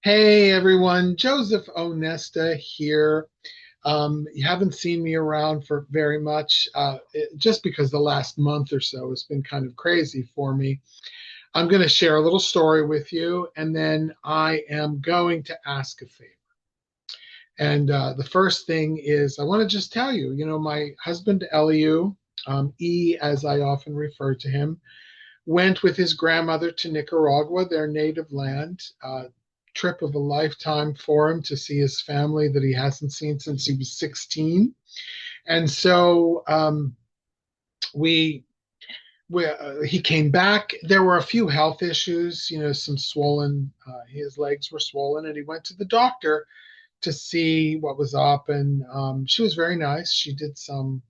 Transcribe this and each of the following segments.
Hey everyone, Joseph Onesta here. You haven't seen me around for very much, just because the last month or so has been kind of crazy for me. I'm going to share a little story with you, and then I am going to ask a favor. And the first thing is, I want to just tell you, my husband Eliu, E as I often refer to him, went with his grandmother to Nicaragua, their native land. Trip of a lifetime for him to see his family that he hasn't seen since he was 16. And so we, he came back. There were a few health issues, some swollen, his legs were swollen, and he went to the doctor to see what was up. And she was very nice. She did some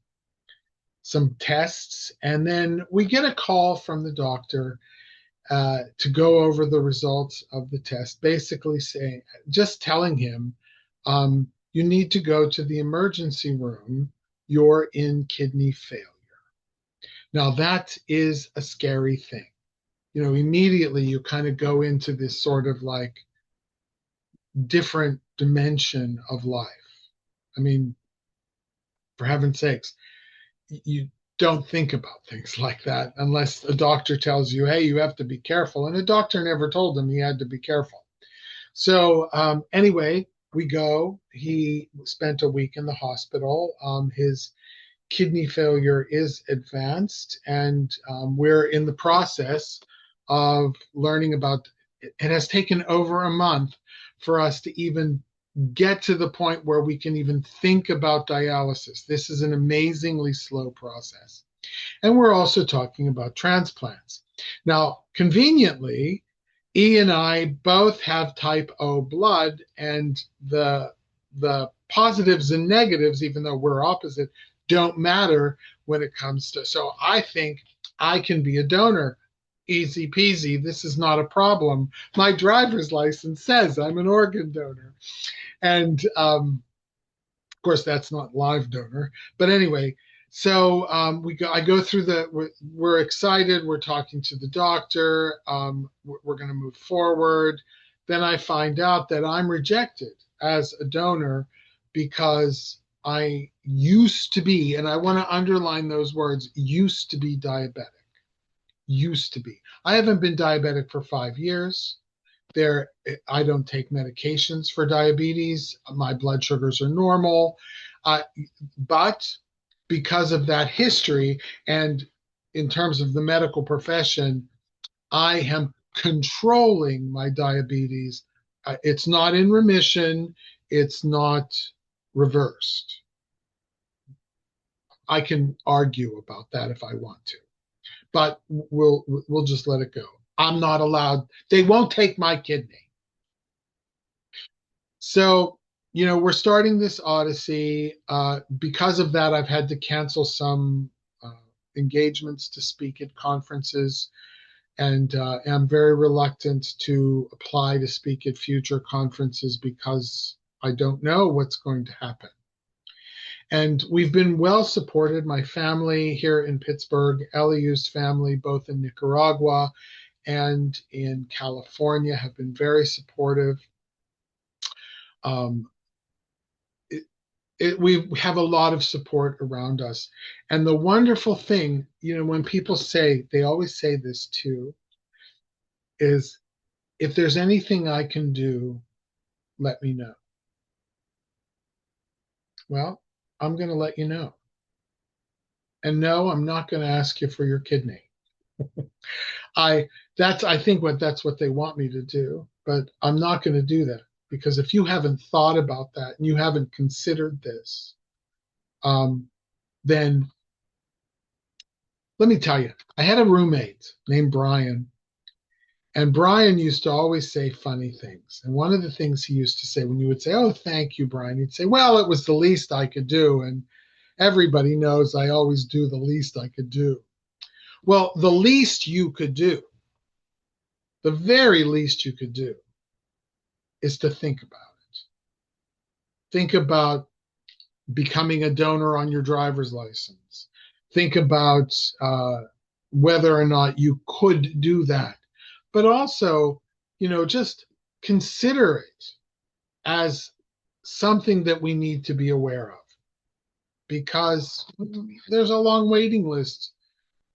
tests, and then we get a call from the doctor to go over the results of the test, basically saying, just telling him, you need to go to the emergency room. You're in kidney failure. Now, that is a scary thing. Immediately you kind of go into this sort of like different dimension of life. I mean, for heaven's sakes, you don't think about things like that unless a doctor tells you, hey, you have to be careful. And the doctor never told him he had to be careful. So, anyway, we go. He spent a week in the hospital. His kidney failure is advanced, and we're in the process of learning about it. It has taken over a month for us to even get to the point where we can even think about dialysis. This is an amazingly slow process. And we're also talking about transplants. Now, conveniently, E and I both have type O blood, and the positives and negatives, even though we're opposite, don't matter when it comes to. So I think I can be a donor. Easy peasy. This is not a problem. My driver's license says I'm an organ donor. And of course, that's not live donor. But anyway, so I go through we're excited. We're talking to the doctor. We're going to move forward. Then I find out that I'm rejected as a donor because I used to be, and I want to underline those words, used to be diabetic. Used to be. I haven't been diabetic for 5 years. There, I don't take medications for diabetes. My blood sugars are normal. Uh, but because of that history, and in terms of the medical profession, I am controlling my diabetes. It's not in remission, it's not reversed. I can argue about that if I want to, but we'll just let it go. I'm not allowed. They won't take my kidney. So, we're starting this odyssey. Because of that, I've had to cancel some engagements to speak at conferences, and am very reluctant to apply to speak at future conferences because I don't know what's going to happen. And we've been well supported. My family here in Pittsburgh, Eliu's family, both in Nicaragua and in California, have been very supportive. Um, we have a lot of support around us. And the wonderful thing, when people say, they always say this too, is if there's anything I can do, let me know. Well, I'm going to let you know. And no, I'm not going to ask you for your kidney. I I think that's what they want me to do, but I'm not going to do that because if you haven't thought about that and you haven't considered this, then let me tell you, I had a roommate named Brian, and Brian used to always say funny things. And one of the things he used to say when you would say, "Oh, thank you, Brian," he'd say, "Well, it was the least I could do." And everybody knows I always do the least I could do. Well, the least you could do, the very least you could do, is to think about it. Think about becoming a donor on your driver's license. Think about whether or not you could do that. But also, just consider it as something that we need to be aware of, because there's a long waiting list,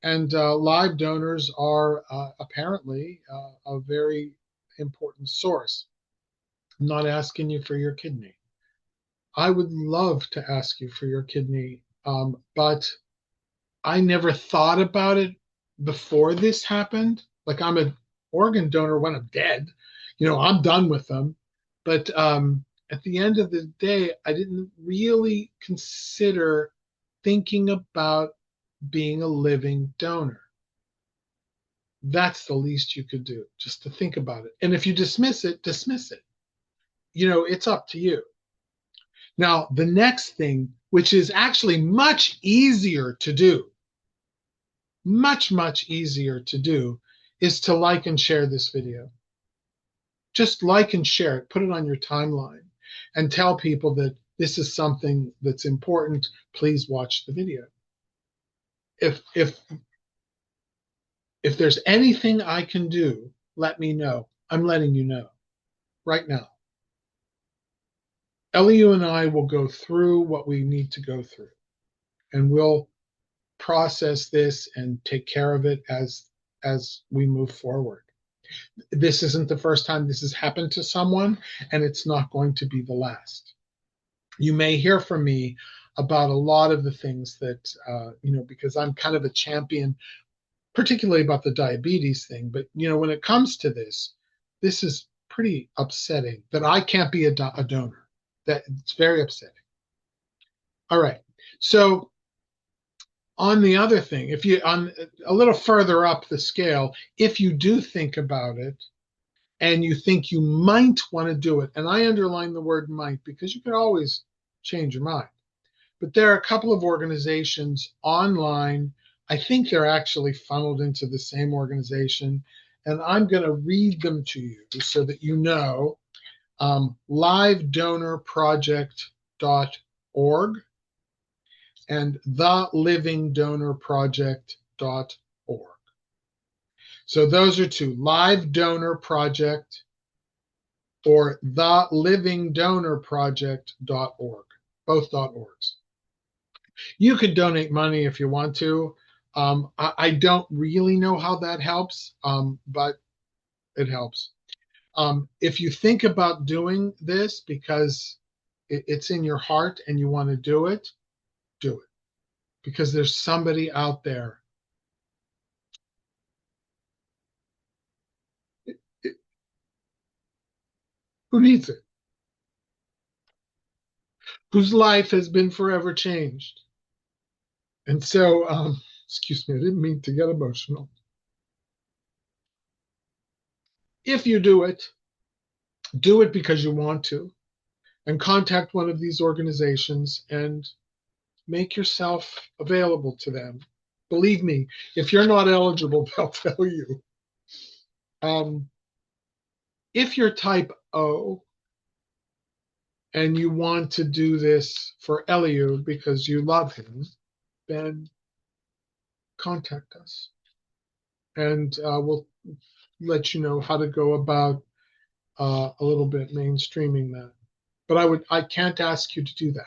and live donors are apparently a very important source. I'm not asking you for your kidney. I would love to ask you for your kidney, but I never thought about it before this happened. Like, I'm an organ donor when I'm dead. I'm done with them. But at the end of the day, I didn't really consider thinking about being a living donor. That's the least you could do, just to think about it. And if you dismiss it, dismiss it. It's up to you. Now, the next thing, which is actually much easier to do, much easier to do, is to like and share this video. Just like and share it, put it on your timeline, and tell people that this is something that's important. Please watch the video. If there's anything I can do, let me know. I'm letting you know right now. Eliu and I will go through what we need to go through, and we'll process this and take care of it as we move forward. This isn't the first time this has happened to someone, and it's not going to be the last. You may hear from me about a lot of the things that, because I'm kind of a champion, particularly about the diabetes thing. But, when it comes to this is pretty upsetting that I can't be a donor. That it's very upsetting. All right. So on the other thing, if you on a little further up the scale, if you do think about it and you think you might want to do it, and I underline the word might because you can always change your mind, but there are a couple of organizations online. I think they're actually funneled into the same organization, and I'm going to read them to you so that you know. LiveDonorProject.org and TheLivingDonorProject.org. So those are two, Live Donor Project or TheLivingDonorProject.org, both .orgs. You could donate money if you want to. I don't really know how that helps, but it helps. If you think about doing this because it's in your heart and you want to do it, because there's somebody out there who needs it, whose life has been forever changed. And so, excuse me, I didn't mean to get emotional. If you do it because you want to, and contact one of these organizations and make yourself available to them. Believe me, if you're not eligible, they'll tell you. If you're type O and you want to do this for Eliu because you love him, then contact us. And we'll let you know how to go about a little bit mainstreaming that. But I can't ask you to do that.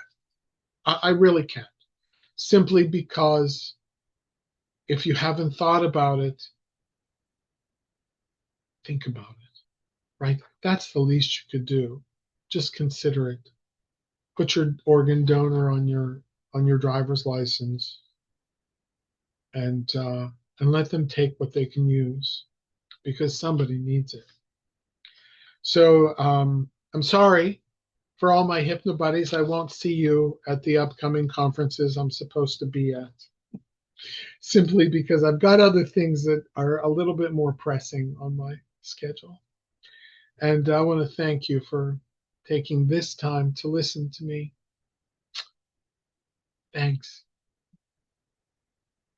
I really can't. Simply because if you haven't thought about it, think about it, right? That's the least you could do. Just consider it. Put your organ donor on your driver's license, and let them take what they can use, because somebody needs it. So I'm sorry for all my hypno buddies. I won't see you at the upcoming conferences I'm supposed to be at, simply because I've got other things that are a little bit more pressing on my schedule. And I want to thank you for taking this time to listen to me. Thanks.